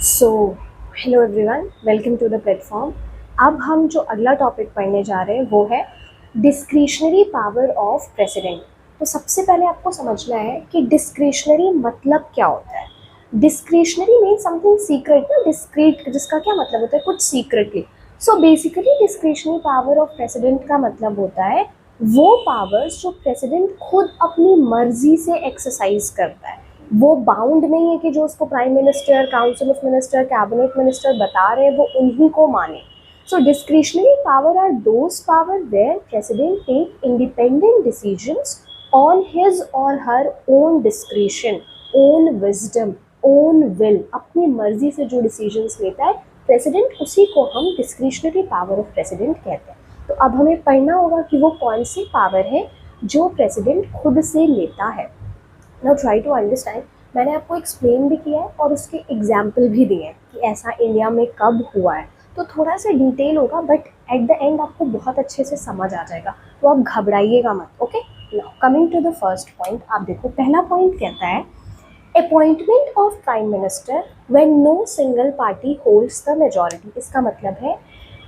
So hello everyone, welcome to the platform. अब हम जो अगला टॉपिक पढ़ने जा रहे हैं वो है डिस्क्रिशनरी पावर ऑफ प्रेसिडेंट। तो सबसे पहले आपको समझना है कि डिस्क्रिशनरी मतलब क्या होता है। डिस्क्रिशनरी मीन समथिंग सीक्रेट ना, डिस्क्रीट जिसका क्या मतलब होता है, कुछ secretly. So basically discretionary power of president का मतलब होता है वो पावर्स जो प्रेसिडेंट खुद अपनी मर्जी से एक्सरसाइज करता है। वो बाउंड नहीं है कि जो उसको prime minister, council of minister, cabinet minister बता रहे हैं वो उन्हीं को माने। So discretionary power are those power where president take independent decisions on his or her own discretion, own wisdom, own will. अपनी मर्जी से जो डिसीजंस लेता है प्रेसिडेंट, उसी को हम डिस्क्रिशनरी पावर ऑफ प्रेसिडेंट कहते हैं। तो अब हमें पढ़ना होगा कि वो कौन सी पावर है जो प्रेसिडेंट खुद से लेता है। Now try to understand. मैंने आपको एक्सप्लेन भी किया है और उसके एग्जाम्पल भी दिए हैं कि ऐसा इंडिया में कब हुआ है। तो थोड़ा सा डिटेल होगा बट एट द एंड आपको बहुत अच्छे से समझ आ जाएगा, तो आप घबराइएगा मत। Okay, now coming to the first point. आप देखो, पहला पॉइंट कहता है appointment of prime minister when no single party holds the majority. इसका मतलब है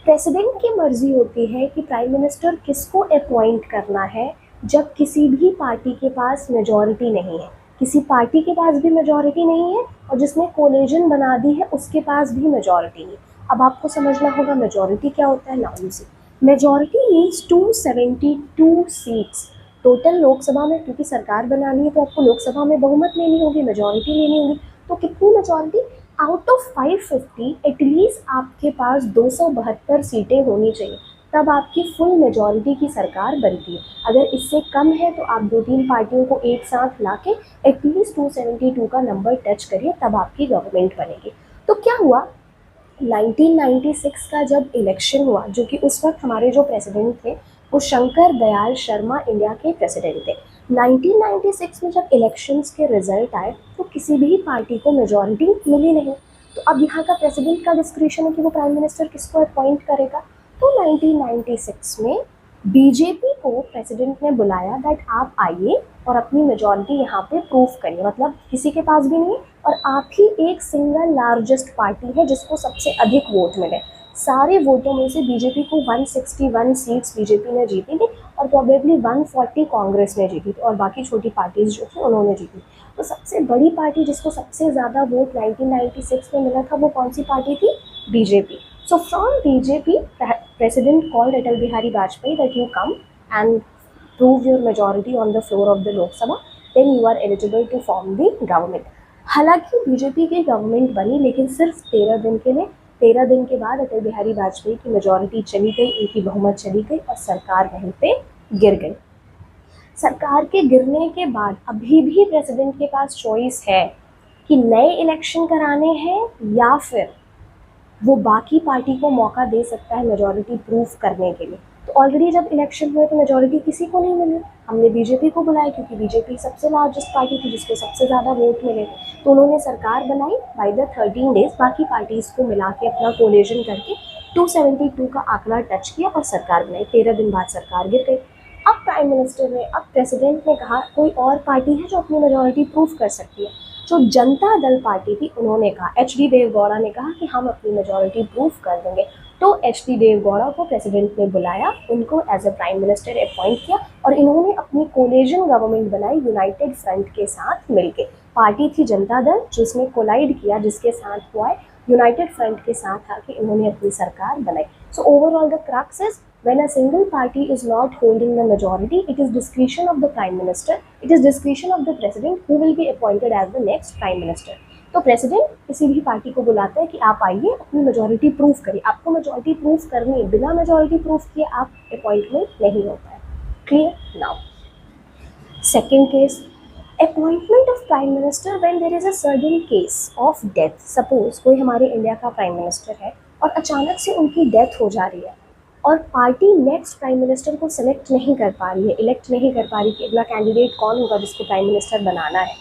प्रेसिडेंट की मर्जी होती है कि प्राइम मिनिस्टर किसको अपॉइंट करना है जब किसी भी पार्टी के पास मेजॉरिटी नहीं है। किसी पार्टी के पास भी मेजॉरिटी नहीं है और जिसने कोलिजन बना दी है उसके पास भी मेजॉरिटी नहीं। अब आपको समझना होगा मेजॉरिटी क्या होता है। Now you see, majority means 272 seats total Lok Sabha में, क्योंकि सरकार बनानी है तो आपको लोकसभा में बहुमत लेनी होगी, मेजॉरिटी लेनी होगी। तो कितनी मेजॉरिटी? आउट ऑफ 550 एटलीस्ट आपके पास 272 सीटें होनी चाहिए, तब आपकी फुल मेजॉरिटी की सरकार बनती है। अगर इससे कम है तो आप दो तीन पार्टियों को एक साथ लाके एटलीस्ट 272 का नंबर टच करिए, तब आपकी गवर्नमेंट बनेगी। तो क्या हुआ, 1996 का जब इलेक्शन हुआ, जो कि उस वक्त हमारे जो प्रेसिडेंट थे वो शंकर दयाल शर्मा इंडिया के प्रेसिडेंट थे। 1996 में जब इलेक्शंस के रिजल्ट आए तो किसी भी पार्टी को मेजॉरिटी मिली नहीं। तो अब यहाँ का प्रेसिडेंट का डिस्क्रिशन है कि वो प्राइम मिनिस्टर किसको अपॉइंट करेगा। तो 1996 में बीजेपी को प्रेसिडेंट ने बुलाया दैट आप आइए और अपनी मेजॉरिटी यहाँ पे प्रूफ करिए। मतलब किसी के पास भी नहीं है और आप ही एक सिंगल लार्जेस्ट पार्टी है जिसको सबसे अधिक वोट मिले। सारे वोटों में से बीजेपी को 161 सीट्स बीजेपी ने जीती थी और प्रोबेबली 140 कांग्रेस ने जीती थी और बाकी छोटी पार्टीज जो थी उन्होंने जीती। तो सबसे बड़ी पार्टी जिसको सबसे ज़्यादा वोट 1996 में मिला था वो कौन सी पार्टी थी? BJP. So from BJP, President called Atal Bihari Vajpayee that you come and prove your majority on the floor of the Lok Sabha, then you are eligible to form the government. हालांकि BJP की government बनी लेकिन सिर्फ 13 दिन के लिए। 13 दिन के बाद अटल बिहारी वाजपेयी की मेजॉरिटी चली गई, उनकी बहुमत चली गई और सरकार वहीं पे गिर गई। सरकार के गिरने के बाद अभी भी प्रेसिडेंट के पास चॉइस है कि नए इलेक्शन कराने हैं या फिर वो बाकी पार्टी को मौका दे सकता है मेजॉरिटी प्रूफ करने के लिए। तो ऑलरेडी जब इलेक्शन हुए तो मेजॉरिटी किसी को नहीं मिली, हमने बीजेपी को बुलाया क्योंकि बीजेपी सबसे लार्जेस्ट पार्टी थी जिसको सबसे ज़्यादा वोट मिले। तो उन्होंने सरकार बनाई बाय द 13 डेज, बाकी पार्टीज़ को मिला के अपना कोलेजन करके 272 का आंकड़ा टच किया और सरकार बनाई। 13 दिन बाद सरकार गिर गई। अब प्राइम मिनिस्टर ने, अब प्रेसिडेंट ने कहा कोई और पार्टी है जो अपनी मेजॉरिटी प्रूफ कर सकती है। जो जनता दल पार्टी थी उन्होंने कहा, एच.डी. देवगौड़ा ने कहा कि हम अपनी मेजॉरिटी प्रूफ कर देंगे। तो एच.डी. देवगौड़ा को प्रेसिडेंट ने बुलाया, उनको as a prime minister appoint किया और इन्होंने अपनी कोलेजन गवर्नमेंट बनाई यूनाइटेड फ्रंट के साथ मिलके। पार्टी थी जनता दल जिसने कोलाइड किया, जिसके साथ हुआ है यूनाइटेड फ्रंट के साथ आके इन्होंने अपनी सरकार बनाई। So overall the crux is when a single party is not holding the majority, it is discretion of the prime minister, it is discretion of the president who will be appointed as the next prime minister. तो president किसी भी party को बुलाता है कि आप आइए अपनी मेजॉरिटी प्रूफ करिए। आपको मेजॉरिटी प्रूफ करनी है, बिना मेजॉरिटी प्रूफ किए आप अपॉइंटमेंट नहीं होता है। Clear? Now second case, appointment of prime minister when there is a sudden case of death. Suppose कोई हमारे इंडिया का प्राइम मिनिस्टर है और अचानक से उनकी डेथ हो जा रही है और पार्टी नेक्स्ट प्राइम मिनिस्टर को सेलेक्ट नहीं कर पा रही है, इलेक्ट नहीं कर पा रही कि अगला कैंडिडेट कौन होगा जिसको प्राइम मिनिस्टर बनाना है।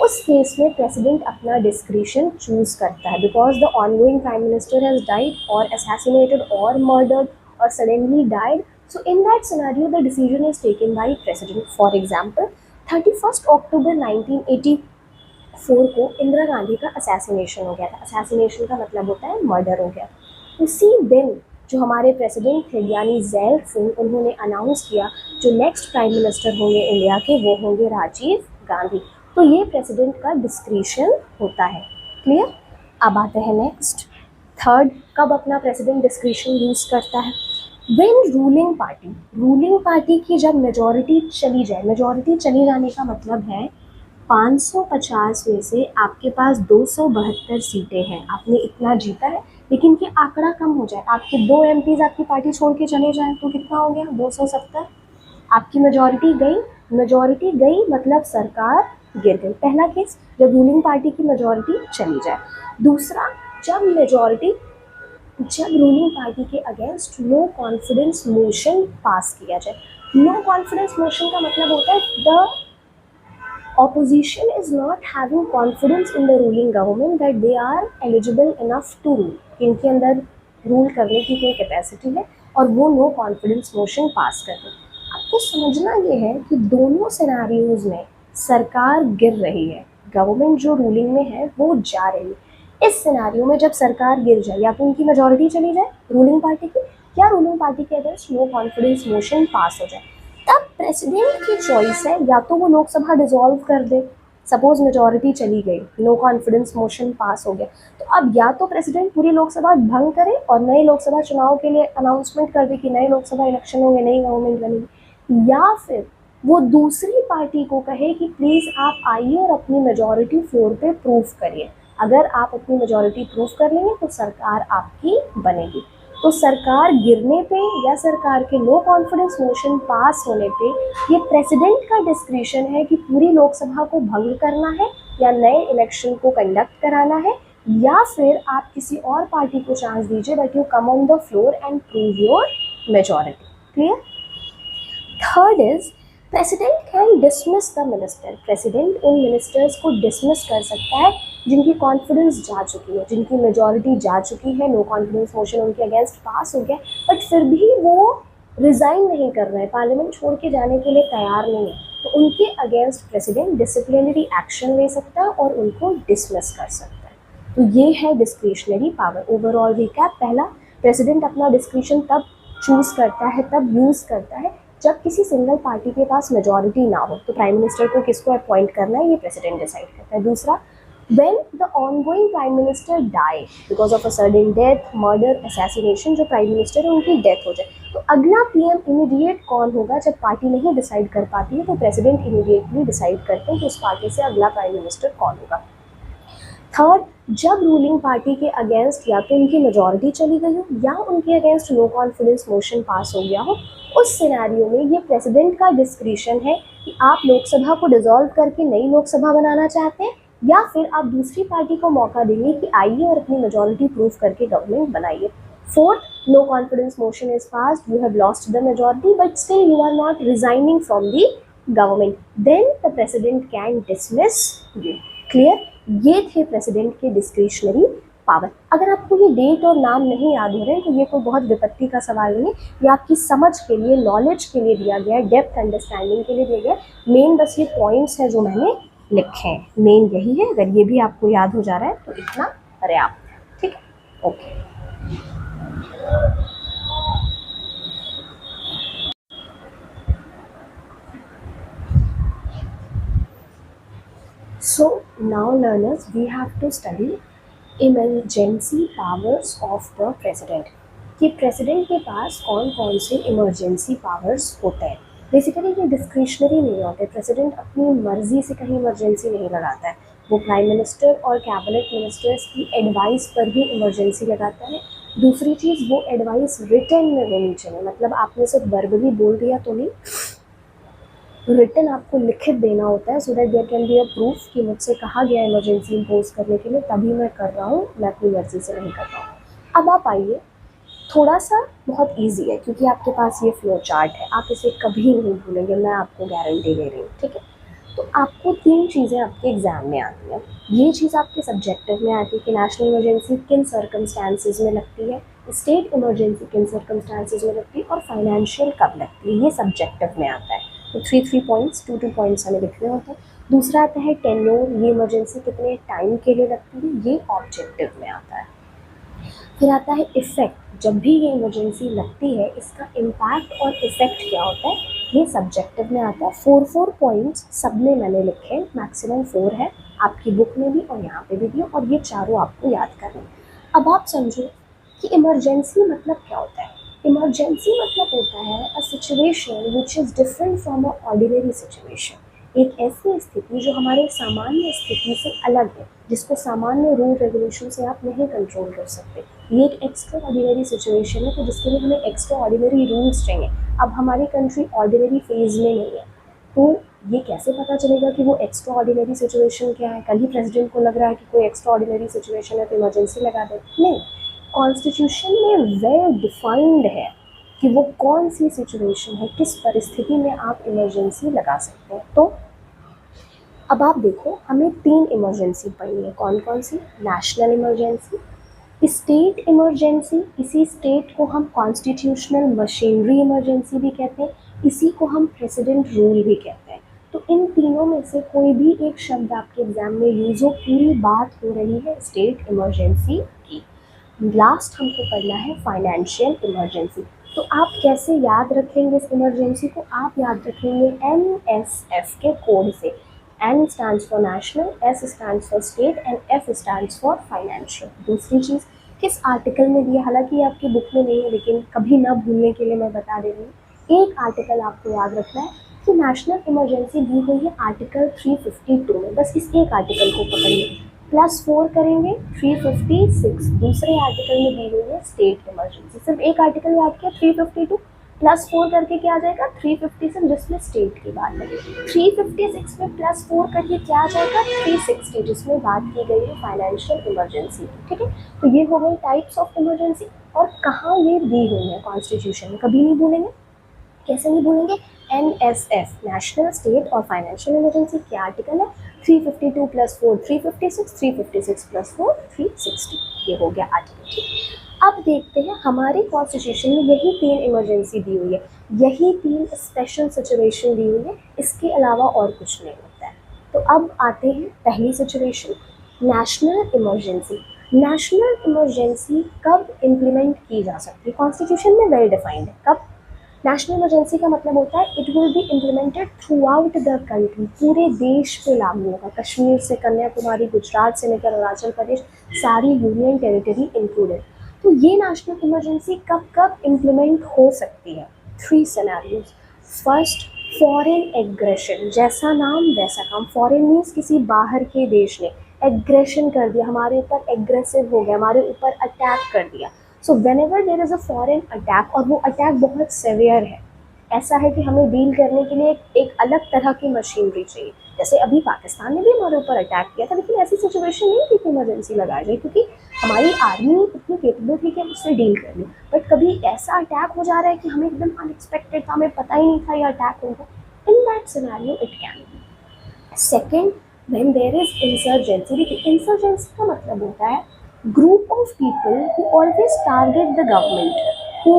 उस केस में प्रेसिडेंट अपना डिस्क्रिशन चूज करता है because the ongoing prime minister has died और असैसिनेटेड और मर्डर्ड और suddenly died. So in that scenario the decision is taken by president. For example 31 अक्टूबर 1984 4 को इंदिरा गांधी का असैसिनेशन हो गया था। असैसिनेशन का मतलब होता है मर्डर हो गया। उसी दिन जो हमारे प्रेसिडेंट थे यानी ज़ैल सिंह, उन्होंने अनाउंस किया जो नेक्स्ट प्राइम मिनिस्टर होंगे इंडिया के वो होंगे राजीव गांधी। तो ये प्रेसिडेंट का डिस्क्रिशन होता है। क्लियर। अब आते हैं नेक्स्ट। थर्ड, कब अपना प्रेसिडेंट डिस्क्रिशन यूज करता है? व्हेन रूलिंग पार्टी की जब मेजॉरिटी चली जाए। मेजॉरिटी चली जाने का मतलब है 550 में से आपके पास 272 सीटें हैं, आपने इतना जीता है, लेकिन ये आंकड़ा कम हो जाए, आपके 2 एमपीज आपकी पार्टी छोड़ के चले जाएं तो कितना हो गया? 270। आपकी मेजॉरिटी गई मतलब सरकार गिर गई। पहला केस, जब रूलिंग पार्टी की मेजॉरिटी चली जाए। दूसरा, जब रूलिंग पार्टी के against no confidence motion pass किया जाए। नो कॉन्फिडेंस मोशन का मतलब होता है the opposition is not having confidence in the ruling government that they are eligible enough to rule, इनके अंदर रूल करने की कोई कैपेसिटी है और वो नो कॉन्फिडेंस मोशन पास कर रहे हैं। आपको समझना ये है कि दोनों सिनेरियोज में सरकार गिर रही है, गवर्नमेंट जो रूलिंग में है वो जा रही है। इस सिनेरियो में जब सरकार गिर जाए या तो उनकी मेजॉरिटी चली जाए रूलिंग पार्टी की, या रूलिंग पार्टी के against no confidence motion pass हो जाए, तब प्रेसिडेंट की चॉइस है या तो वो लोकसभा डिसॉल्व कर दे। सपोज मेजॉरिटी चली गई, नो कॉन्फिडेंस मोशन पास हो गया, तो अब या तो प्रेसिडेंट पूरी लोकसभा भंग करे और नए लोकसभा चुनाव के लिए अनाउंसमेंट कर दे कि नए लोकसभा इलेक्शन होंगे, नई गवर्नमेंट बनेगी, या फिर वो दूसरी पार्टी को कहे कि प्लीज़ आप आइए और अपनी मेजॉरिटी फ्लोर पे प्रूफ करिए। अगर आप अपनी मेजॉरिटी प्रूफ कर लेंगे तो सरकार आपकी बनेगी। तो सरकार गिरने पे या सरकार के नो कॉन्फिडेंस मोशन पास होने पे ये प्रेसिडेंट का डिस्क्रिशन है कि पूरी लोकसभा को भंग करना है या नए इलेक्शन को कंडक्ट कराना है, या फिर आप किसी और पार्टी को चांस दीजिए that you come on the floor and prove your majority. Clear. Third is president can dismiss the minister. President उन मिनिस्टर्स को डिसमिस कर सकता है जिनकी कॉन्फिडेंस जा चुकी है, जिनकी मेजॉरिटी जा चुकी है, नो कॉन्फिडेंस मोशन उनके अगेंस्ट पास हो गया, बट फिर भी वो रिज़ाइन नहीं कर रहे हैं, पार्लियामेंट छोड़ के जाने के लिए तैयार नहीं है, तो उनके अगेंस्ट प्रेसिडेंट डिसिप्लिनरी एक्शन ले सकता है और उनको डिसमिस कर सकता है। तो ये है डिस्क्रिशनरी पावर। ओवरऑल रिकैप, पहला, प्रेसिडेंट अपना डिस्क्रिशन तब चूज़ करता है, तब यूज़ करता है जब किसी सिंगल पार्टी के पास मेजॉरिटी ना हो, तो प्राइम मिनिस्टर को किसको अपॉइंट करना है ये प्रेसिडेंट डिसाइड करता है। दूसरा, when the ongoing prime minister die because of a sudden death, murder, assassination, जो प्राइम मिनिस्टर है उनकी डेथ हो जाए, तो अगला पीएम इमीडिएट कौन होगा? जब पार्टी नहीं डिसाइड कर पाती है तो प्रेसिडेंट इमीडिएटली डिसाइड करते हैं कि उस पार्टी से अगला प्राइम मिनिस्टर कौन होगा। थर्ड, जब रूलिंग पार्टी के अगेंस्ट या तो उनकी मेजॉरिटी चली गई हो या उनके against no confidence motion pass हो गया हो, उस सिनेरियो में ये प्रेसिडेंट का डिस्क्रिशन है कि आप लोकसभा को डिसॉल्व करके नई लोकसभा बनाना चाहते हैं या फिर आप दूसरी पार्टी को मौका देंगे कि आइए और अपनी मेजॉरिटी प्रूफ करके गवर्नमेंट बनाइए। Fourth, no confidence motion is passed, you have lost the majority but still you are not resigning from the government, then the president can dismiss you. Clear. ये थे प्रेसिडेंट के discretionary power. अगर आपको ये date और नाम नहीं याद हो रहे हैं तो ये कोई बहुत विपत्ति का सवाल नहीं है, ये आपकी समझ के लिए, नॉलेज के लिए दिया गया है, डेप्थ अंडरस्टैंडिंग के लिए दिया गया है। मेन बस ये पॉइंट्स हैं जो मैंने लिखे हैं, मेन यही है। अगर ये भी आपको याद हो जा रहा है तो इतना पर्याप्त है। ठीक है, okay. So now learners, we have to study emergency powers of the president, कि प्रेसिडेंट के पास कौन कौन से इमरजेंसी पावर्स होते हैं। बेसिकली ये डिस्क्रिशनरी नहीं होते, प्रेसिडेंट अपनी मर्जी से कहीं इमरजेंसी नहीं लगाता है, वो प्राइम मिनिस्टर और कैबिनेट मिनिस्टर्स की एडवाइस पर ही इमरजेंसी लगाता है। दूसरी चीज़, वो एडवाइस रिटन में होनी चाहिए, मतलब आपने सिर्फ वर्बली बोल दिया तो नहीं, रिटन आपको लिखित देना होता है, so that there can be a proof कि मुझसे कहा गया इमरजेंसी इम्पोज करने के लिए, तभी मैं कर रहा हूँ, मैं अपनी मर्जी से नहीं कर रहा हूँ। अब आप आइए, थोड़ा सा बहुत इजी है क्योंकि आपके पास ये फ्लो चार्ट है, आप इसे कभी नहीं भूलेंगे, मैं आपको गारंटी दे रही हूँ। ठीक है, तो आपको 3 चीज़ें आपके एग्जाम में आती हैं। ये चीज़ आपके सब्जेक्टिव में आती है कि नेशनल इमरजेंसी किन सर्कमस्टांसिस में लगती है, स्टेट इमरजेंसी किन सर्कमस्टांसिस में लगती है और फाइनेंशियल कब लगती है, ये सब्जेक्टिव में आता है। तो 3 पॉइंट्स, 2 पॉइंट्स हमें लिखने होते हैं। दूसरा आता है टेन्योर, ये इमरजेंसी कितने टाइम के लिए लगती है, ये ऑब्जेक्टिव में आता है। फिर आता है इफ़ेक्ट, जब भी ये इमरजेंसी लगती है इसका इम्पैक्ट और इफ़ेक्ट क्या होता है, ये सब्जेक्टिव में आता है। 4 पॉइंट्स सब में मैंने लिखे हैं, मैक्सिमम 4 है, आपकी बुक में भी और यहाँ पे भी दिए, और ये चारों आपको याद करने हैं। अब आप समझो कि इमरजेंसी मतलब क्या होता है। इमरजेंसी मतलब होता है a situation which is different from a ordinary situation, एक ऐसी स्थिति जो हमारे सामान्य स्थिति से अलग है, जिसको सामान्य रूल रेगुलेशन से आप नहीं कंट्रोल कर सकते। ये एक एक्स्ट्रा ऑर्डिनरी सिचुएशन है, तो जिसके लिए हमें एक्स्ट्रा ऑर्डिनरी रूल्स चाहिए। अब हमारी कंट्री ऑर्डिनरी फेज में नहीं है, तो ये कैसे पता चलेगा कि वो एक्स्ट्रा ऑर्डिनरी सिचुएशन क्या है। कल ही प्रेसिडेंट को लग रहा है कि कोई एक्स्ट्रा ऑर्डिनरी सिचुएशन है तो इमरजेंसी लगा दे, नहीं। कॉन्स्टिट्यूशन में वेल डिफाइंड है कि वो कौन सी सिचुएशन है, किस परिस्थिति में आप इमरजेंसी लगा सकते हैं। तो अब आप देखो, हमें 3 इमरजेंसी पढ़नी है। कौन कौन सी? नेशनल इमरजेंसी, स्टेट इमरजेंसी, इसी स्टेट को हम कॉन्स्टिट्यूशनल मशीनरी इमरजेंसी भी कहते हैं, इसी को हम प्रेसिडेंट रूल भी कहते हैं। तो इन तीनों में से कोई भी एक शब्द आपके एग्जाम में यूज हो, पूरी बात हो रही है स्टेट इमरजेंसी की। लास्ट हमको पढ़ना है फाइनेंशियल इमरजेंसी। तो आप कैसे याद रखेंगे इस इमरजेंसी को? आप याद रखेंगे NSF के कोड से। N stands for national, S stands for state and F stands for financial। दूसरी चीज़, किस आर्टिकल में दिया, हालांकि ये आपकी बुक में नहीं है लेकिन कभी ना भूलने के लिए मैं बता दे रही हूँ। एक आर्टिकल आपको याद रखना है कि नेशनल इमरजेंसी दी हुई है आर्टिकल 352 में, बस इस एक आर्टिकल को पकड़िए। +4 करेंगे 356, दूसरे आर्टिकल में दी हुई है स्टेट इमरजेंसी। सिर्फ एक आर्टिकल याद किया 352, +4 करके क्या आ जाएगा 356, जिसमें स्टेट की बात है। 356 में +4 करके क्या आ जाएगा 360, जिसमें बात की गई है फाइनेंशियल इमरजेंसी। ठीक है, तो ये हो गई टाइप्स ऑफ इमरजेंसी, और कहाँ ये दी हुई है कॉन्स्टिट्यूशन में, कभी नहीं भूलेंगे। कैसे नहीं भूलेंगे? NSF, नेशनल, स्टेट और फाइनेंशियल इमरजेंसी क्या आर्टिकल है? 352 +4 356, 356 +4 360, ये हो गया आर्टिकल। ठीक, अब देखते हैं हमारे कॉन्स्टिट्यूशन में यही 3 इमरजेंसी दी हुई है, यही 3 स्पेशल सिचुएशन दी हुई है, इसके अलावा और कुछ नहीं होता है। तो अब आते हैं पहली situation, national emergency. National emergency कब इम्प्लीमेंट की जा सकती है? कॉन्स्टिट्यूशन में वेल डिफाइंड है कब। नेशनल इमरजेंसी का मतलब होता है it will be implemented through out the country, पूरे देश पे लागू होगा, कश्मीर से कन्याकुमारी, गुजरात से लेकर अरुणाचल प्रदेश, सारी यूनियन टेरिटरी इंक्लूडेड। तो ये नेशनल इमरजेंसी कब कब इम्प्लीमेंट हो सकती है? 3 सिनेरियोज। फर्स्ट, फॉरेन एग्रेशन, जैसा नाम वैसा काम। फॉरेन मीन्स किसी बाहर के देश ने एग्रेशन कर दिया, हमारे ऊपर एग्रेसिव हो गया, हमारे ऊपर अटैक कर दिया। So when ever there is a foreign attack, और वो अटैक बहुत सेवियर है, ऐसा है कि हमें डील करने के लिए एक अलग तरह की मशीनरी चाहिए। जैसे अभी पाकिस्तान ने भी हमारे ऊपर अटैक किया था, लेकिन ऐसी सिचुएशन नहीं थी कि इमरजेंसी लगाई जाए, क्योंकि हमारी आर्मी इतनी केपेबल थी कि हम उससे डील कर लें। बट कभी ऐसा अटैक हो जा रहा है कि हमें एकदम अनएक्सपेक्टेड था, हमें पता ही नहीं था ये अटैक होगा, in that scenario it can be. Second, when there is insurgency. देखिए, इंसर्जेंसी का मतलब होता है group of people who always target the government, who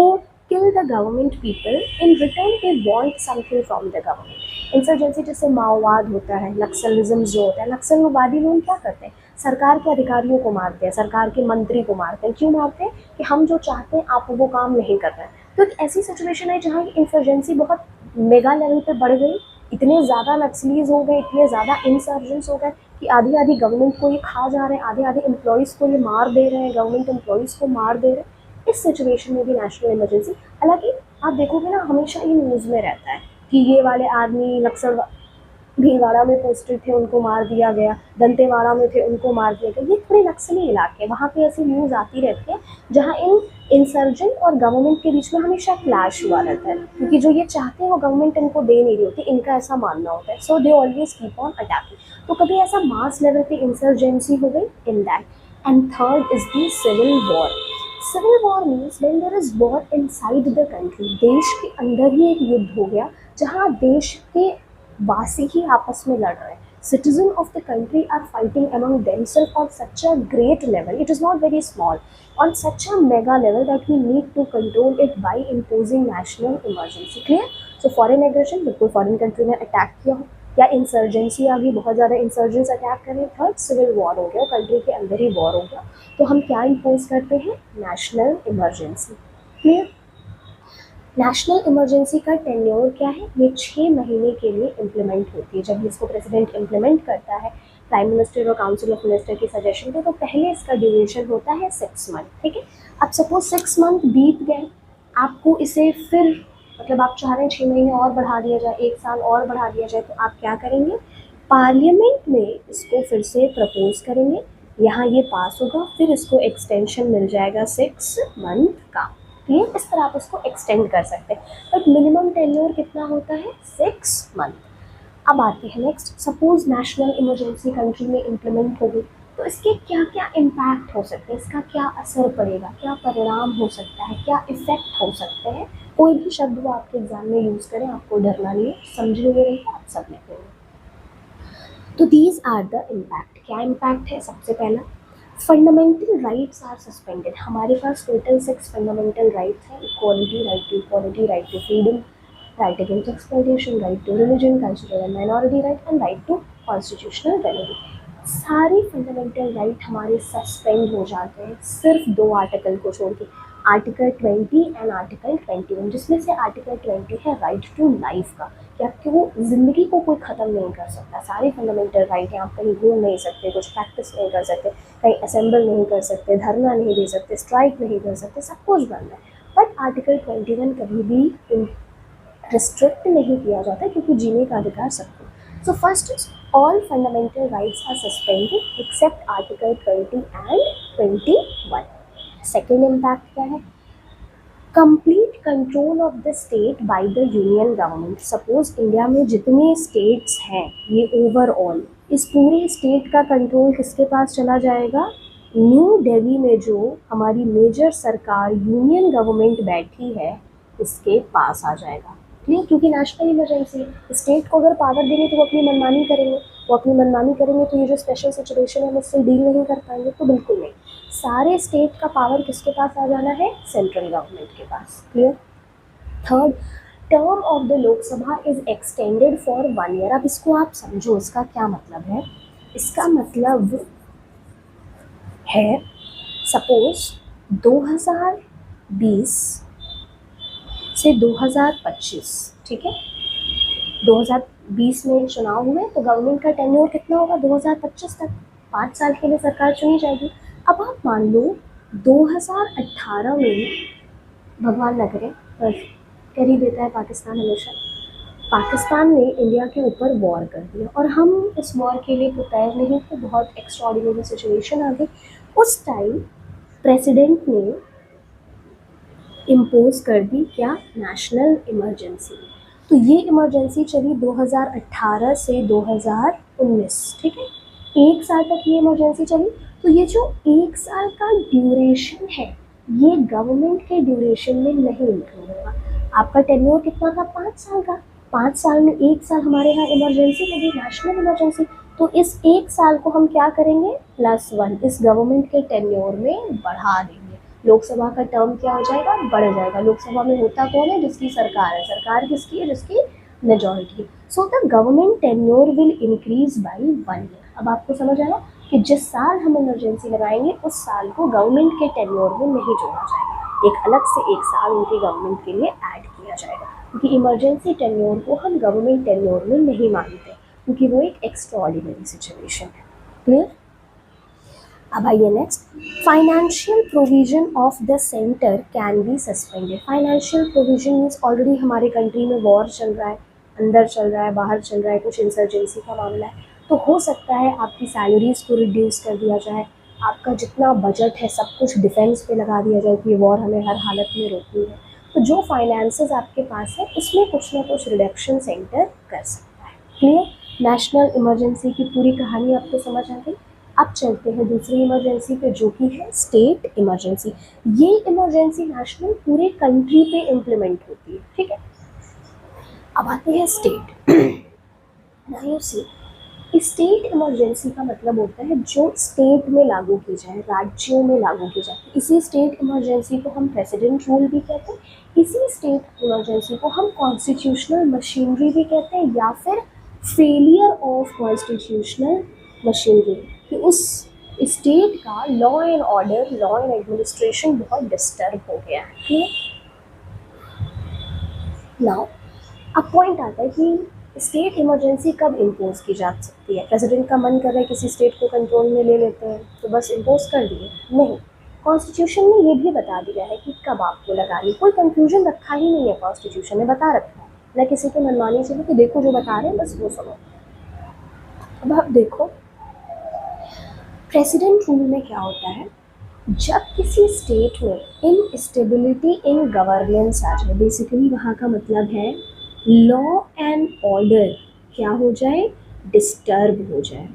kill the government people, in return they want something from the government। Insurgency जैसे माओवाद होता है, नक्सलिज्म जो होता है, नक्सलवादी लोग क्या करते हैं? सरकार के अधिकारियों को मारते हैं, सरकार के मंत्री को मारते हैं। क्यों मारते हैं? कि हम जो चाहते हैं आप वो काम नहीं कर रहे हैं। तो एक ऐसी सिचुएशन है जहाँ इंसर्जेंसी बहुत मेगा लेवल पे बढ़ गई, इतने ज़्यादा नक्सलीज हो गए, इतने ज़्यादा इंसर्जेंट्स हो गए कि आधी आधी गवर्नमेंट को ये खा जा रहे हैं, आधे आधे एम्प्लॉयज़ को ये मार दे रहे हैं, गवर्नमेंट एम्प्लॉयज़ को मार दे रहे हैं। इस सिचुएशन में भी नेशनल इमरजेंसी, हालांकि आप देखोगे ना हमेशा ये न्यूज़ में रहता है कि ये वाले आदमी नक्सल भीलवाड़ा में पोस्टेड थे उनको मार दिया गया, दंतेवाड़ा में थे उनको मार दिया गया। ये थोड़े नक्सली इलाके हैं, वहाँ पे ऐसी न्यूज़ आती रहती है जहाँ इन इंसर्जेंट और गवर्नमेंट के बीच में हमेशा क्लैश हुआ रहता है, क्योंकि जो ये चाहते हैं वो गवर्नमेंट इनको दे नहीं रही होती, इनका ऐसा मानना होता है। So they always keep on attacking. तो कभी ऐसा मास लेवल पे इंसर्जेंसी हो गई in that. And third is the civil war. Civil war means when there is war inside the country, देश के अंदर ही एक युद्ध हो गया जहाँ देश के वासी ही आपस में लड़ रहे हैं। Citizens of the country are fighting among themselves on such a great level. It is not very small. On such a mega level that we need to control it by imposing national emergency. Clear? So foreign aggression, बिल्कुल foreign country ने attack किया हो, या insurgency आ गई, बहुत ज़्यादा insurgents attack कर रहे हैं, थर्ड सिविल वॉर हो गया, कंट्री के अंदर ही वॉर हो गया, तो हम क्या इम्पोज करते हैं, national emergency. Clear. National emergency का टेन्योर क्या है, ये 6 महीने के लिए इम्प्लीमेंट होती है। जब इसको प्रेसिडेंट इम्प्लीमेंट करता है प्राइम मिनिस्टर और काउंसिल ऑफ मिनिस्टर की सजेशन पे, तो पहले इसका ड्यूरेशन होता है 6 मंथ, ठीक है। अब सपोज 6 मंथ बीत गए, आपको इसे फिर मतलब आप चाह रहे हैं 6 महीने और बढ़ा दिया जाए, 1 साल और बढ़ा दिया जाए, तो आप क्या करेंगे, पार्लियामेंट में इसको फिर से प्रपोज करेंगे, यहाँ ये पास होगा, फिर इसको एक्सटेंशन मिल जाएगा 6 मंथ का। ये इस तरह आप इसको एक्सटेंड कर सकते हैं, बट मिनिमम टेन्योर कितना होता है, 6 मंथ। अब आते हैं next, suppose national emergency country में इम्प्लीमेंट हो गई, तो इसके क्या क्या इम्पैक्ट हो सकते हैं, इसका क्या असर पड़ेगा, क्या परिणाम हो सकता है, क्या इफेक्ट हो सकते हैं। कोई भी शब्द वो आपके एग्जाम में यूज़ करें, आपको डरना नहीं है, समझने में रहेगा, आप सब लिख लेंगे। तो दीज आर द इम्पैक्ट। क्या इम्पैक्ट है, सबसे पहला, फंडामेंटल राइट्स आर सस्पेंडेड। हमारे पास टोटल 6 फंडामेंटल राइट्स हैं, equality, right to equality, right to freedom, right against exploitation, right to religion, cultural and minority right and right to constitutional remedy. सारे fundamental right हमारे suspend हो जाते हैं सिर्फ 2 article को छोड़ के, आर्टिकल 20 एंड आर्टिकल 21, जिसमें से आर्टिकल 20 है राइट टू लाइफ का, कि आपकी वो ज़िंदगी को कोई ख़त्म नहीं कर सकता। सारे फंडामेंटल राइट हैं, आप कहीं घूम नहीं सकते, कुछ प्रैक्टिस नहीं कर सकते, कहीं असेंबल नहीं कर सकते, धरना नहीं दे सकते, स्ट्राइक नहीं कर सकते, सब कुछ बंद है। बट आर्टिकल 21 कभी भी रिस्ट्रिक्ट नहीं किया जाता, क्योंकि जीने का अधिकार सबको। So first is all fundamental rights are suspended except article 20 and 21। Second impact क्या है, complete control of the state by the union government. Suppose India में जितने स्टेट्स हैं, ये ओवरऑल इस पूरे स्टेट का कंट्रोल किसके पास चला जाएगा, न्यू दिल्ली में जो हमारी मेजर सरकार यूनियन गवर्नमेंट बैठी है, इसके पास आ जाएगा। नहीं, क्योंकि नेशनल इमरजेंसी, स्टेट को अगर पावर देंगे तो वो अपनी मनमानी करेंगे, वो अपनी मनमानी करेंगे तो ये जो स्पेशल सिचुएशन है हम उससे डील नहीं कर पाएंगे, तो बिल्कुल नहीं। सारे स्टेट का पावर किसके पास आ जाना है, सेंट्रल गवर्नमेंट के पास। Clear. Third, term of the Lok Sabha is extended for 1 year. अब इसको आप समझो, इसका क्या मतलब है, इसका मतलब है सपोज 2020 से 2025, ठीक है, 2020 में चुनाव हुए तो गवर्नमेंट का टेन्योर कितना होगा, 2025 तक, 5 साल के लिए सरकार चुनी जाएगी। अब आप मान लो 2018 में, भगवान न करे, कर ही देता है पाकिस्तान हमेशा, पाकिस्तान ने इंडिया के ऊपर वॉर कर दिया और हम इस वॉर के लिए प्रिपेयर नहीं थे, बहुत एक्स्ट्राऑर्डिनरी सिचुएशन आ गई। उस टाइम प्रेसिडेंट ने इम्पोज कर दी क्या, नेशनल इमरजेंसी। तो ये इमरजेंसी चली 2018 से 2019, ठीक है, 1 साल तक ये इमरजेंसी चली। तो ये जो 1 साल का ड्यूरेशन है, ये गवर्नमेंट के ड्यूरेशन में नहीं इंक्लूड होगा। आपका टेन्योर कितना था, 5 साल का, 5 साल में 1 साल हमारे यहाँ इमरजेंसी लगी, नेशनल इमरजेंसी, तो इस 1 साल को हम क्या करेंगे, +1 इस गवर्नमेंट के टेन्योर में बढ़ा देंगे। लोकसभा का टर्म क्या हो जाएगा, बढ़ जाएगा। लोकसभा में होता कौन है, जिसकी सरकार है, सरकार किसकी है, जिसकी majority. So the government tenure will increase by 1 year. अब आपको समझ आया कि जिस साल हम इमरजेंसी लगाएंगे उस साल को गवर्नमेंट के टेन्योर में नहीं जोड़ा जाएगा, एक अलग से 1 साल उनकी गवर्नमेंट के लिए ऐड किया जाएगा, क्योंकि इमरजेंसी टेन्योर को हम गवर्नमेंट टेन्योर में नहीं मानते, क्योंकि वो एक एक्स्ट्राऑर्डिनरी सिचुएशन है। क्लियर। अब आइए next, financial provision of the centre can be suspended. Financial provision means already हमारे कंट्री में वॉर चल रहा है, अंदर चल रहा है, बाहर चल रहा है, कुछ इंसर्जेंसी का मामला है, तो हो सकता है आपकी सैलरीज को रिड्यूस कर दिया जाए, आपका जितना बजट है सब कुछ डिफेंस पे लगा दिया जाए कि ये वॉर हमें हर हालत में रोकनी है। तो जो फाइनेंसेस आपके पास है उसमें कुछ ना कुछ रिडक्शन सेंटर कर सकता है। क्लियर। नेशनल इमरजेंसी की पूरी कहानी आपको समझ आ गई। अब चलते हैं दूसरी इमरजेंसी पे, जो कि है स्टेट इमरजेंसी। ये इमरजेंसी नेशनल पूरे कंट्री पे इम्प्लीमेंट होती है, ठीक है। अब आते हैं स्टेट। स्टेट इमरजेंसी का मतलब होता है जो स्टेट में लागू की जाए, राज्यों में लागू की जाए। इसी स्टेट इमरजेंसी को हम प्रेसिडेंट रूल भी कहते हैं, इसी स्टेट इमरजेंसी को हम कॉन्स्टिट्यूशनल मशीनरी भी कहते हैं, या फिर फेलियर ऑफ कॉन्स्टिट्यूशनल मशीनरी, कि उस स्टेट का law and order, law and administration बहुत डिस्टर्ब हो गया है। ठीक नाउ अब पॉइंट आता है कि स्टेट इमरजेंसी कब इम्पोज की जा सकती है। प्रेसिडेंट का मन कर रहा है किसी स्टेट को कंट्रोल में ले लेते हैं तो बस इम्पोज कर दिए, नहीं। कॉन्स्टिट्यूशन ने ये भी बता दिया है कि कब आपको लगानी, कोई कंफ्यूजन रखा ही नहीं है, कॉन्स्टिट्यूशन ने बता रखा है, न किसी के मनमानी से कि देखो जो बता रहे हैं बस वो सुनो। अब आप देखो प्रेसिडेंट रूल में क्या होता है, जब किसी स्टेट में इनस्टेबिलिटी इन गवर्नेंस आ जाए, बेसिकली वहाँ का मतलब है लॉ एंड ऑर्डर क्या हो जाए, डिस्टर्ब हो जाए।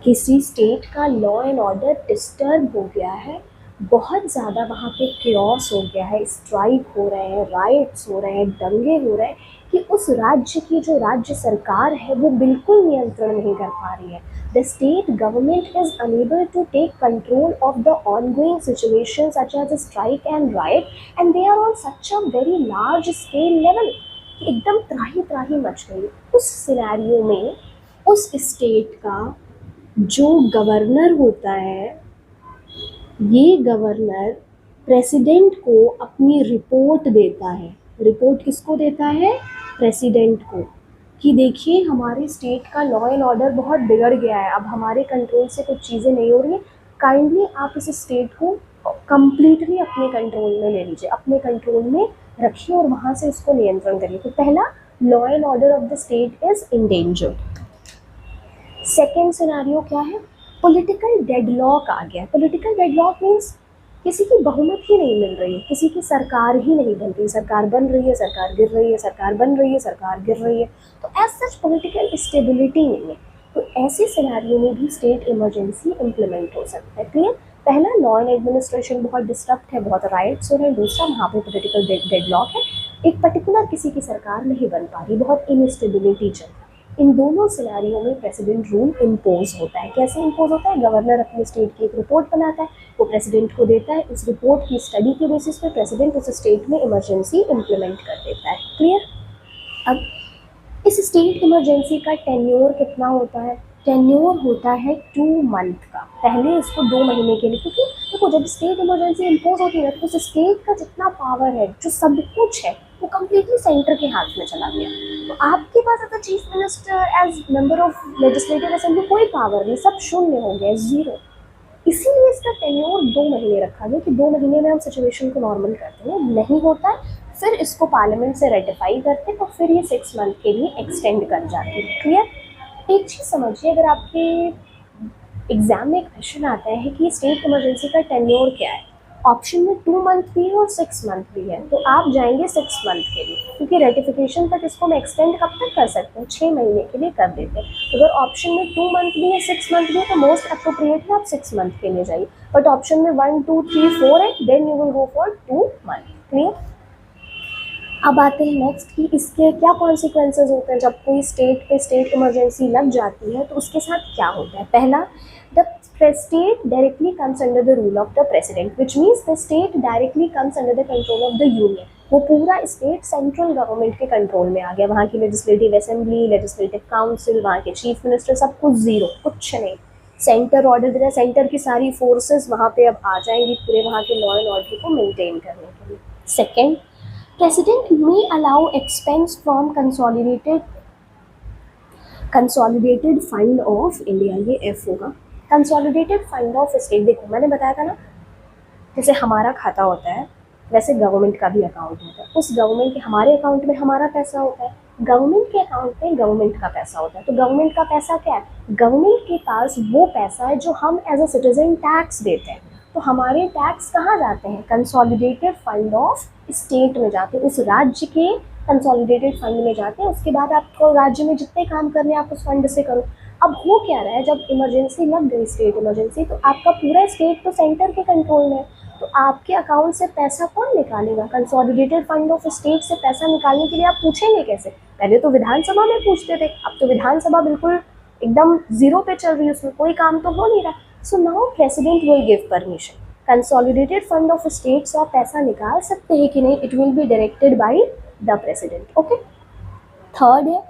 किसी स्टेट का लॉ एंड ऑर्डर डिस्टर्ब हो गया है, बहुत ज़्यादा वहाँ पे क्योस हो गया है, स्ट्राइक हो रहे हैं, राइट्स हो रहे हैं, दंगे हो रहे हैं, कि उस राज्य की जो राज्य सरकार है वो बिल्कुल नियंत्रण नहीं कर पा रही है। The state government is unable to take control of the ongoing situation such as strike and riot and they are on such a very large scale level, एकदम त्राही त्राही मच गई। उस सिनेरियो में उस स्टेट का जो गवर्नर होता है, ये गवर्नर प्रेसिडेंट को अपनी रिपोर्ट देता है। रिपोर्ट किसको देता है, प्रेसिडेंट को, कि देखिए हमारे स्टेट का लॉ एंड ऑर्डर बहुत बिगड़ गया है, अब हमारे कंट्रोल से कुछ चीज़ें नहीं हो रही हैं, काइंडली आप इस स्टेट को कम्प्लीटली अपने कंट्रोल में ले लीजिए, अपने कंट्रोल में रखिए और वहाँ से उसको नियंत्रण करिए। तो पहला, law and order of the state is endangered. Second scenario क्या है, पॉलिटिकल डेडलॉक आ गया। पॉलिटिकल डेडलॉक मीन्स किसी की बहुमत ही नहीं मिल रही है, किसी की सरकार ही नहीं बन रही, सरकार बन रही है, सरकार गिर रही है, सरकार बन रही है, सरकार गिर रही है, तो एज सच पॉलिटिकल स्टेबिलिटी नहीं है। तो ऐसे सिनेरियो में भी स्टेट इमरजेंसी इम्प्लीमेंट हो सकता है। क्लियर, पहला लॉ एंड एडमिनिस्ट्रेशन बहुत डिस्टर्ब है, बहुत राइट्स हो रहे हैं, दूसरा वहाँ पे पॉलिटिकल डेडलॉक है, एक पर्टिकुलर किसी की सरकार नहीं बन पा रही, बहुत इनस्टेबिलिटी चल रही है। इन दोनों सिनेरियो में प्रेसिडेंट रूल इम्पोज होता है। कैसे इम्पोज होता है, गवर्नर अपने स्टेट की एक रिपोर्ट बनाता है, वो प्रेसिडेंट को देता है, उस रिपोर्ट की स्टडी के बेसिस पे प्रेसिडेंट उस स्टेट में इमरजेंसी इम्प्लीमेंट कर देता है। क्लियर, अब इस स्टेट इमरजेंसी का टेन्योर कितना होता है, टेन्योर होता है 2 मंथ का। पहले इसको 2 महीने के लिए, क्योंकि देखो जब स्टेट इमरजेंसी इम्पोज होती है तो उस स्टेट का जितना पावर है, जो सब कुछ है, वो कम्प्लीटली सेंटर के हाथ में चला गया। तो आपके पास as a chief minister, as member of legislative assembly कोई पावर नहीं, सब शून्य हो गया, जीरो। इसीलिए इसका टेन्योर 2 महीने रखा गया कि 2 महीने में हम सिचुएशन को नॉर्मल करते हैं। नहीं होता है फिर इसको पार्लियामेंट से रेटिफाई करते हैं और फिर ये 6 मंथ के लिए एक्सटेंड कर जाती है। क्लियर, एक चीज़ समझिए, अगर आपके एग्जाम में एक क्वेश्चन आता है कि स्टेट इमरजेंसी का टेन्योर क्या है, ऑप्शन में 2 मंथ भी है और 6 मंथ भी है, तो आप जाएंगे 6 मंथ के लिए, क्योंकि रेटिफिकेशन तक इसको हम एक्सटेंड कब तक कर सकते हैं, 6 महीने के लिए कर देते हैं। अगर ऑप्शन में 2 मंथ भी है, 6 मंथ भी है, तो मोस्ट अप्रोप्रिएट है आप 6 मंथ के लिए जाइए। बट ऑप्शन में 1 2 3 4 है, then you will go for 2 month. Clear, अब आते हैं नेक्स्ट कि इसके क्या कॉन्सिक्वेंसेज होते हैं जब कोई स्टेट पे स्टेट इमरजेंसी लग जाती है, तो उसके साथ क्या होता है। पहला, the state directly comes under the rule of the president, which means the state directly comes under the control of the union. वो पूरा स्टेट सेंट्रल गवर्नमेंट के कंट्रोल में आ गया, वहाँ की लेजिस्लेटिव असेंबली, लेजिस्लेटिव काउंसिल, वहाँ के चीफ मिनिस्टर, सब कुछ जीरो, कुछ नहीं। सेंटर ऑर्डर दे रहा है, सेंटर की सारी फोर्सेस वहाँ पे अब आ जाएंगी पूरे वहाँ के लॉ एंड ऑर्डर को मेंटेन करने के लिए। Second, President may allow expense from consolidated fund of India, ये F होगा। Consolidated fund of state, देखो मैंने बताया था ना, जैसे हमारा खाता होता है वैसे गवर्नमेंट का भी अकाउंट होता है, उस गवर्नमेंट के हमारे अकाउंट में हमारा पैसा होता है, गवर्नमेंट के अकाउंट में गवर्नमेंट का पैसा होता है। तो गवर्नमेंट का पैसा क्या है, गवर्नमेंट के पास वो पैसा है जो हम एज अ सिटीजन टैक्स देते हैं। तो हमारे टैक्स कहाँ जाते हैं, कंसोलिडेटेड फंड ऑफ स्टेट में जाते हैं, उस राज्य के कंसोलिडेटेड फंड में जाते हैं। उसके बाद आपको राज्य में जितने काम करने आप उस फंड से करो। अब हो क्या रहा है, जब इमरजेंसी लग गई स्टेट इमरजेंसी, तो आपका पूरा स्टेट तो सेंटर के कंट्रोल में है, तो आपके अकाउंट से पैसा कौन निकालेगा, कंसोलिडेटेड फंड ऑफ स्टेट से पैसा निकालने के लिए आप पूछेंगे कैसे। पहले तो विधानसभा में पूछते थे, अब तो विधानसभा बिल्कुल एकदम जीरो पे चल रही है, उसमें कोई काम तो हो नहीं रहा। So now president will give permission, consolidated fund of state से आप पैसा निकाल सकते हैं कि नहीं, it will be directed by the president. Okay, third है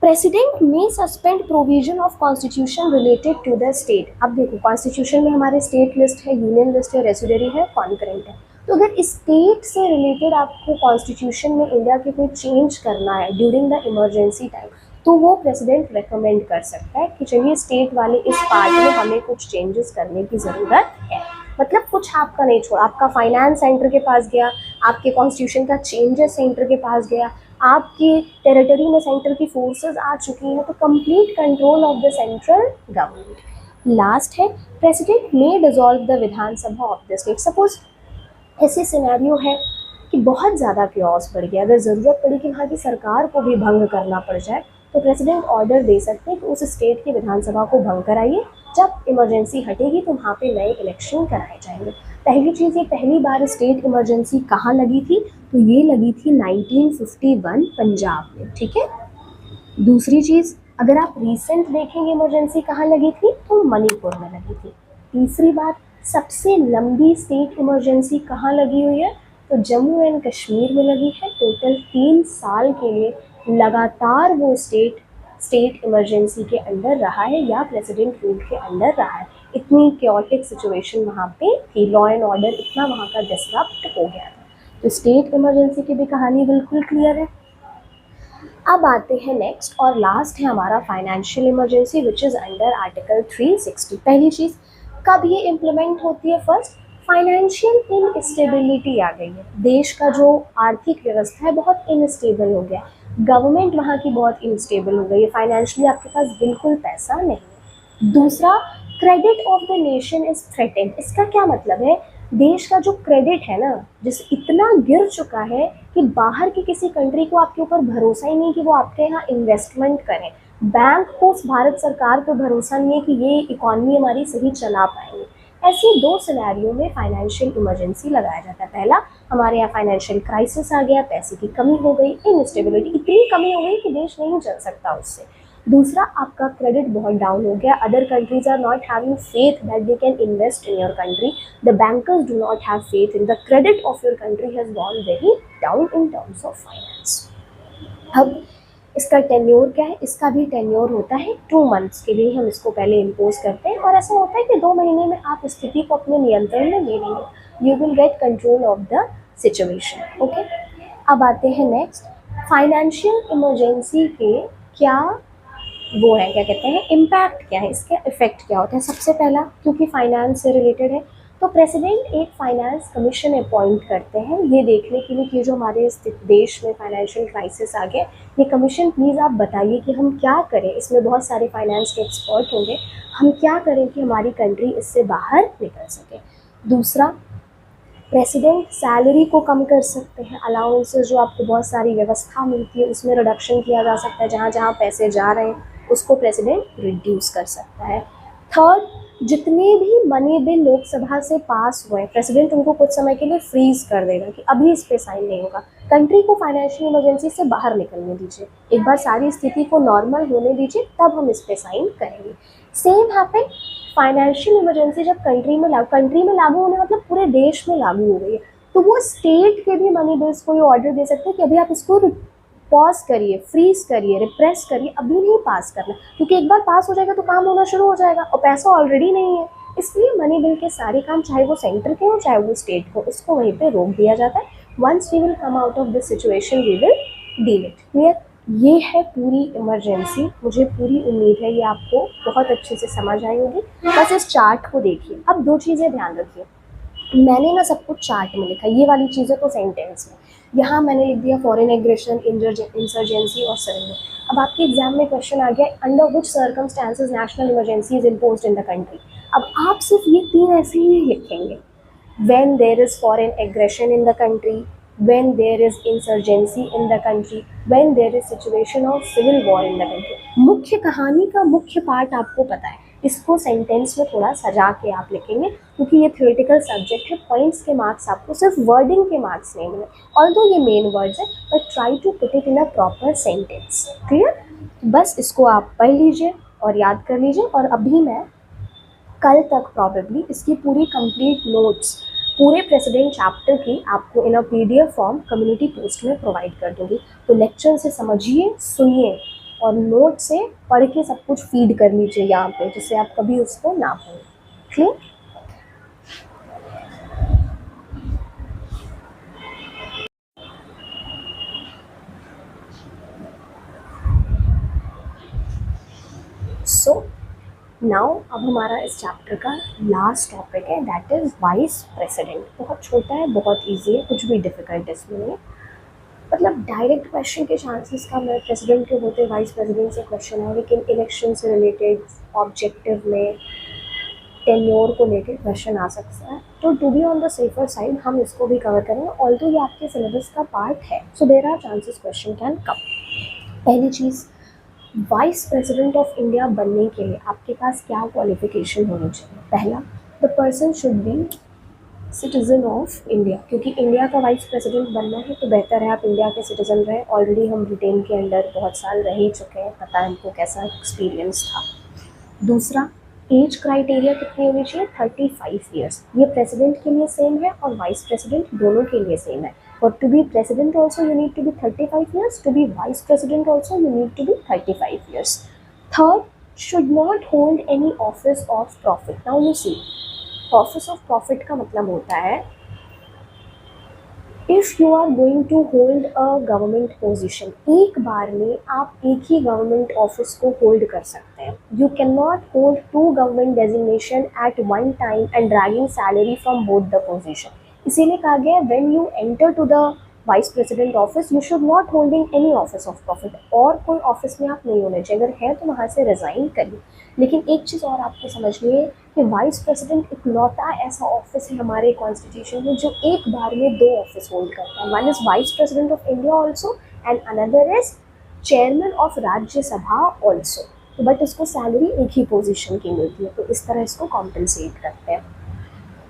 प्रेसिडेंट में suspend provision of constitution related to the state. अब देखो कॉन्स्टिट्यूशन में हमारे स्टेट लिस्ट है, यूनियन लिस्ट है, रेसिडरी है, कॉन्करेंट है। तो अगर स्टेट से रिलेटेड आपको कॉन्स्टिट्यूशन में इंडिया के कोई चेंज करना है ड्यूरिंग द इमरजेंसी टाइम, तो वो प्रेसिडेंट रेकमेंड कर सकता है कि चलिए स्टेट वाले इस पार्ट में हमें कुछ चेंजेस करने की ज़रूरत है। मतलब कुछ आपका नहीं छोड़ा, आपका फाइनेंस सेंटर के पास गया, आपके कॉन्स्टिट्यूशन का चेंजेस सेंटर के पास गया, आपकी टेरिटरी में सेंटर की फोर्सेस आ चुकी हैं, तो complete control of the central government. Last है president may dissolve the Vidhan Sabha of the state. Suppose ऐसे सिनेरियो है कि बहुत ज़्यादा क्योस बढ़ गया, अगर ज़रूरत पड़ी कि वहाँ की सरकार को भी भंग करना पड़ जाए, तो प्रेसिडेंट ऑर्डर दे सकते हैं कि उस स्टेट की विधानसभा को भंग कराइए, जब इमरजेंसी हटेगी तो वहाँ पे नए इलेक्शन कराए जाएंगे। पहली चीज़, ये पहली बार स्टेट इमरजेंसी कहाँ लगी थी, तो ये लगी थी 1951 पंजाब में, ठीक है। दूसरी चीज़, अगर आप रिसेंट देखेंगे इमरजेंसी कहाँ लगी थी, तो मणिपुर में लगी थी। तीसरी बात, सबसे लंबी स्टेट इमरजेंसी कहाँ लगी हुई है, तो जम्मू एंड कश्मीर में लगी है। टोटल 3 साल के लिए लगातार वो स्टेट इमरजेंसी के अंडर रहा है या प्रेसिडेंट रूल के अंडर रहा है। इतनी क्योटिक सिचुएशन वहाँ पे थी, लॉ एंड ऑर्डर इतना वहाँ का डिसरप्ट हो गया था। तो स्टेट इमरजेंसी की भी कहानी बिल्कुल क्लियर है। अब आते हैं नेक्स्ट और लास्ट है हमारा financial emergency which is under article 360। पहली चीज़, कब ये इम्प्लीमेंट होती है? फर्स्ट, फाइनेंशियल इनस्टेबिलिटी आ गई है, देश का जो आर्थिक व्यवस्था है बहुत इनस्टेबल हो गया, गवर्नमेंट वहाँ की बहुत इनस्टेबल हो गई है, फाइनेंशियली आपके पास बिल्कुल पैसा नहीं है। दूसरा, credit of the nation is threatened. इसका क्या मतलब है? देश का जो क्रेडिट है ना, जिस इतना गिर चुका है कि बाहर की किसी कंट्री को आपके ऊपर भरोसा ही नहीं कि वो आपके यहाँ इन्वेस्टमेंट करें। बैंक को भारत सरकार पर भरोसा नहीं है कि ये इकॉनमी हमारी सही चला पाएंगे। ऐसे 2 सिनेरियो में फाइनेंशियल इमरजेंसी लगाया जाता है। पहला, हमारे यहाँ फाइनेंशियल क्राइसिस आ गया, पैसे की कमी हो गई, इनस्टेबिलिटी इतनी कमी हो गई कि देश नहीं चल सकता उससे। दूसरा, आपका क्रेडिट बहुत डाउन हो गया, other countries are not having faith that they can invest in your country, the bankers do not have faith in the credit of your country has gone very down in terms of finance. अब इसका tenure क्या है? इसका भी tenure होता है 2 months के लिए, हम इसको पहले इम्पोज करते हैं और ऐसा होता है कि 2 महीने में आप स्थिति को अपने नियंत्रण में ले लेंगे, you will get control of the situation. Okay, अब आते हैं नेक्स्ट, फाइनेंशियल इमरजेंसी के क्या वो है, क्या कहते हैं, इम्पैक्ट क्या है, इसके इफेक्ट क्या होते हैं। सबसे पहला, क्योंकि फाइनेंस से रिलेटेड है, तो प्रेसिडेंट एक फाइनेंस कमीशन अपॉइंट करते हैं ये देखने के लिए कि जो हमारे देश में फाइनेंशियल क्राइसिस आ गया, ये कमीशन प्लीज़ आप बताइए कि हम क्या करें, इसमें बहुत सारे फाइनेंस के एक्सपर्ट होंगे, हम क्या करें कि हमारी कंट्री इससे बाहर निकल सके। दूसरा, प्रेसिडेंट सैलरी को कम कर सकते हैं, अलाउंसेस जो आपको बहुत सारी व्यवस्था मिलती है उसमें रिडक्शन किया जा सकता है, जहाँ जहाँ पैसे जा रहे हैं उसको प्रेसिडेंट रिड्यूस कर सकता है। थर्ड, जितने भी मनी बिल लोकसभा से पास हुए प्रेसिडेंट उनको कुछ समय के लिए फ्रीज कर देगा कि अभी इस पे साइन नहीं होगा, कंट्री को फाइनेंशियल इमरजेंसी से बाहर निकलने दीजिए, एक बार सारी स्थिति को नॉर्मल होने दीजिए तब हम इस पे साइन करेंगे। सेम हैपन, फाइनेंशियल इमरजेंसी जब कंट्री में लागू होने मतलब पूरे देश में लागू हो गई है, तो वो स्टेट के भी मनी बिल्स को ये ऑर्डर दे सकते हैं कि अभी आप इसको पॉज करिए, फ्रीज करिए, रिप्रेस करिए, अभी नहीं पास करना, क्योंकि एक बार पास हो जाएगा तो काम होना शुरू हो जाएगा और पैसा ऑलरेडी नहीं है। इसलिए मनी बिल के सारे काम, चाहे वो सेंटर के हो चाहे वो स्टेट हो, उसको वहीं पे रोक दिया जाता है। Once we will come out of this situation we will deal it. Clear? ये है पूरी इमरजेंसी। मुझे पूरी उम्मीद है ये आपको बहुत अच्छे से समझ आई होगी। बस इस चार्ट को देखिए। अब 2 चीज़ें ध्यान रखिए, मैंने ना सब कुछ चार्ट में लिखा, ये वाली चीज़ें तो सेंटेंस में, यहाँ मैंने लिख दिया फॉरेन एग्रेशन, इंसर्जेंसी और सरेंडर। अब आपके एग्जाम में क्वेश्चन आ गया, under which circumstances national emergency is imposed in the country. अब आप सिर्फ ये 3 ऐसे ही नहीं लिखेंगे, when there is foreign aggression in the country, when there is insurgency in the country, when there is situation of civil war in the country। मुख्य कहानी का मुख्य पार्ट आपको पता है, इसको सेंटेंस में थोड़ा सजा के आप लिखेंगे, क्योंकि ये थ्योरेटिकल सब्जेक्ट है, पॉइंट्स के मार्क्स आपको सिर्फ वर्डिंग के मार्क्स नहीं मिले, ऑल्दो ये मेन वर्ड्स है, but try to put it in a proper sentence. Clear? बस इसको आप पढ़ लीजिए और याद कर लीजिए, और अभी मैं कल तक प्रॉबेबली इसकी पूरी कंप्लीट नोट्स पूरे प्रेसिडेंट चैप्टर की आपको इन अ PDF फॉर्म कम्युनिटी पोस्ट में प्रोवाइड कर दूँगी। तो लेक्चर से समझिए, सुनिए और नोट से पढ़ के सब कुछ फीड कर लीजिए यहाँ पे, जिससे आप कभी उसको ना भूलें। क्लियर? सो नाउ अब हमारा इस चैप्टर का लास्ट टॉपिक है, दैट इज़ वाइस प्रेसिडेंट। बहुत छोटा है, बहुत इजी है, कुछ भी डिफिकल्ट इसमें नहीं है। मतलब डायरेक्ट क्वेश्चन के चांसेस कम है, प्रेसिडेंट के होते वाइस प्रेसिडेंट से क्वेश्चन है, लेकिन इलेक्शन से रिलेटेड ऑब्जेक्टिव में टेन्योर को लेकर क्वेश्चन आ सकता है। तो to be on the safer side हम इसको भी कवर करेंगे, ऑल्दो ये आपके सिलेबस का पार्ट है, so there are chances question can come. पहली चीज़, वाइस प्रेसिडेंट ऑफ इंडिया बनने के लिए आपके पास क्या क्वालिफिकेशन होनी चाहिए? पहला, the person should be citizen of India, क्योंकि इंडिया का वाइस प्रेसिडेंट बनना है तो बेहतर है आप इंडिया के सिटीजन रहें। ऑलरेडी हम ब्रिटेन के अंडर बहुत साल रह ही चुके हैं, पता है हमको कैसा एक्सपीरियंस था। दूसरा, एज क्राइटेरिया कितनी होनी चाहिए? 35 ईयर्स। ये प्रेसिडेंट के लिए सेम है और वाइस प्रेसिडेंट दोनों के लिए सेम है। और to be president also you need to be 35 years, to be vice president also you need to be 35 years. Third, should not hold any office of profit. Now you see, office of profit का मतलब होता है if you are going to hold a government position, एक बार में आप एक ही गवर्नमेंट ऑफिस को होल्ड कर सकते हैं। You can not hold 2 government designation at one time and dragging salary from both the position. इसीलिए कहा गया है when you enter to the vice president office you should not holding any office of profit, और कोई office में आप नहीं होने चाहिए, अगर है तो वहाँ से रिज़ाइन करिए। लेकिन एक चीज़ और आपको समझनी है कि वाइस प्रेसिडेंट इकलौता ऐसा ऑफिस है हमारे कॉन्स्टिट्यूशन में जो एक बार में 2 ऑफिस होल्ड करता है। One is vice president of India also and another is chairman of Rajya Sabha also. But इसको सैलरी एक ही पोजीशन की मिलती है, तो इस तरह इसको कॉम्पनसेट करते हैं।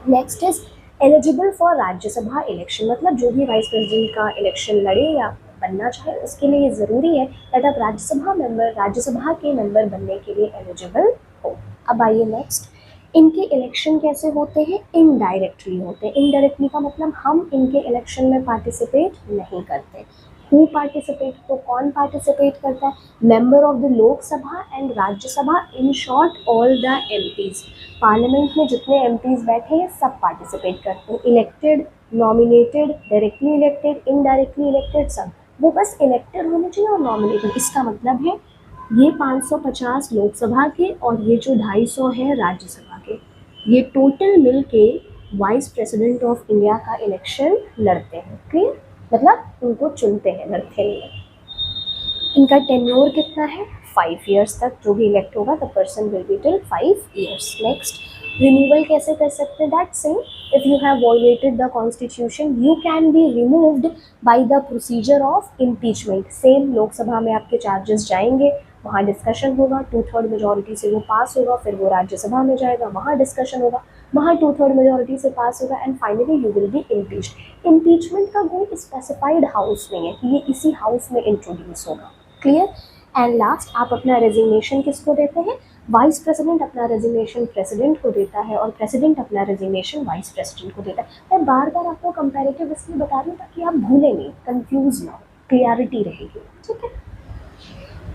Next is eligible for Rajya Sabha election, मतलब जो भी वाइस प्रेसिडेंट का इलेक्शन लड़े या बनना चाहे उसके लिए ये ज़रूरी है दैट आप राज्यसभा के मेंबर बनने के लिए एलिजिबल हो। अब आइए नेक्स्ट, इनके इलेक्शन कैसे होते हैं? इनडायरेक्टली होते हैं। इनडायरेक्टली का मतलब हम इनके इलेक्शन में पार्टिसिपेट नहीं करते। हु पार्टिसिपेट, तो कौन पार्टिसिपेट करता है? Member of the Lok Sabha and Rajya Sabha, in short all the MPs. Parliament में जितने एमपीज बैठे हैं सब पार्टिसिपेट करते हैं, elected, nominated, directly elected, indirectly elected, सब। वो बस इलेक्टेड होने चाहिए और नॉमिनेटेड। इसका मतलब है ये 550 लोकसभा के और ये जो 250 है राज्यसभा के, ये टोटल मिल के वाइस प्रेसिडेंट ऑफ इंडिया का इलेक्शन लड़ते हैं। क्लियर? मतलब उनको चुनते हैं, लड़ते नहीं हैं। इनका टेन्योर कितना है? 5 ईयर्स तक जो भी इलेक्ट होगा the person will be till 5 years. Next, removal कैसे कर सकते हैं? That same, if you have violated the constitution you can be removed by the procedure of impeachment. Same, Lok Sabha में आपके चार्जेस जाएंगे, वहाँ डिस्कशन होगा, 2/3 मेजॉरिटी से वो पास होगा, फिर वो राज्यसभा में जाएगा, वहाँ डिस्कशन होगा, वहाँ 2/3 मेजॉरिटी से पास होगा and finally you will be impeached. Impeachment का कोई स्पेसिफाइड हाउस नहीं है कि ये इसी हाउस में इंट्रोड्यूस होगा। क्लियर? एंड लास्ट, आप अपना रेजिग्नेशन किसको देते हैं? वाइस प्रेसिडेंट अपना रेजिग्नेशन प्रेसिडेंट को देता है और प्रेसिडेंट अपना रेजिग्नेशन वाइस प्रेसिडेंट को देता है। मैं बार बार आपको कंपैरेटिव इसलिए बता रही हूँ ताकि आप भूलें नहीं, कंफ्यूज ना हो, क्लियरिटी रहेगी। ठीक है?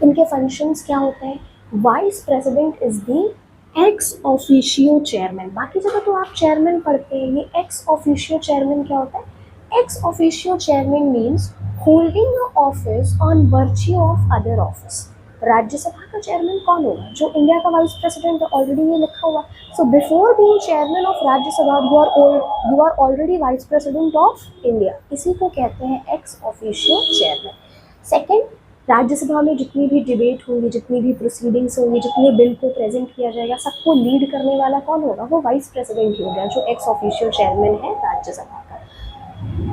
इनके फंक्शंस क्या होते हैं? Vice president is the x officio chairman. बाकी जगह तो आप चेयरमैन पढ़ते हैं, ये एक्स ऑफिशियो चेयरमैन क्या होता है? X officio chairman means holding a office on virtue of other office. Rajya Sabha का चेयरमैन कौन होगा? जो इंडिया का वाइस प्रेसिडेंट है, ऑलरेडी ये लिखा हुआ। So before being chairman of Rajya Sabha you are already vice president of India. इसी को कहते हैं ex officio chairman. Second, Rajya Sabha में जितनी भी डिबेट होंगी, जितनी भी प्रोसीडिंग्स होंगी, जितने बिल को प्रेजेंट किया जाएगा, सबको लीड करने वाला कौन होगा? वो वाइस प्रेसिडेंट ही होगा, जो एक्स ऑफिशियल चेयरमैन है राज्यसभा का।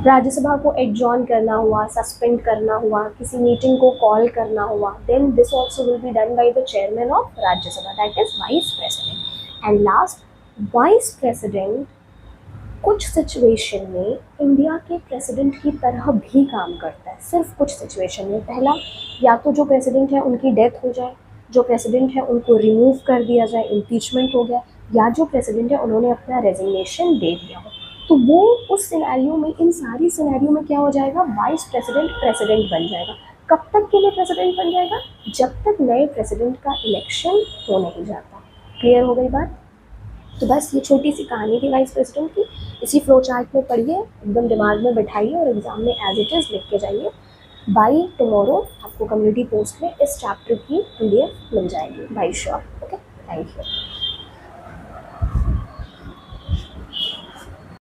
राज्यसभा को एडजॉर्न करना हुआ, सस्पेंड करना हुआ, किसी मीटिंग को कॉल करना हुआ, then this also will be done by the chairman of Rajya Sabha, that is vice president. And last, vice president कुछ सिचुएशन में इंडिया के प्रेसिडेंट की तरह भी काम करता है, सिर्फ कुछ सिचुएशन में। पहला, या तो जो प्रेसिडेंट है उनकी डेथ हो जाए, जो प्रेसिडेंट है उनको रिमूव कर दिया जाए, इम्पीचमेंट हो गया, या जो प्रेसिडेंट है उन्होंने अपना रेजिग्नेशन दे दिया हो, तो वो उस सिनेरियो में, इन सारी सिनेरियो में क्या हो जाएगा? वाइस प्रेसिडेंट प्रेसिडेंट बन जाएगा। कब तक के लिए प्रेसिडेंट बन जाएगा? जब तक नए प्रेसिडेंट का इलेक्शन हो नहीं जाता। क्लियर हो गई बात? तो बस ये छोटी सी कहानी थी वाइस प्रेसिडेंट की। इसी फ्लो चार्ट में पढ़िए, एकदम दिमाग में बैठाइए और एग्जाम में एज इट इज़ लिख के जाइए। बाई टुमारो आपको कम्युनिटी पोस्ट में इस चैप्टर की PDF मिल जाएगी by sure. Okay, thank you.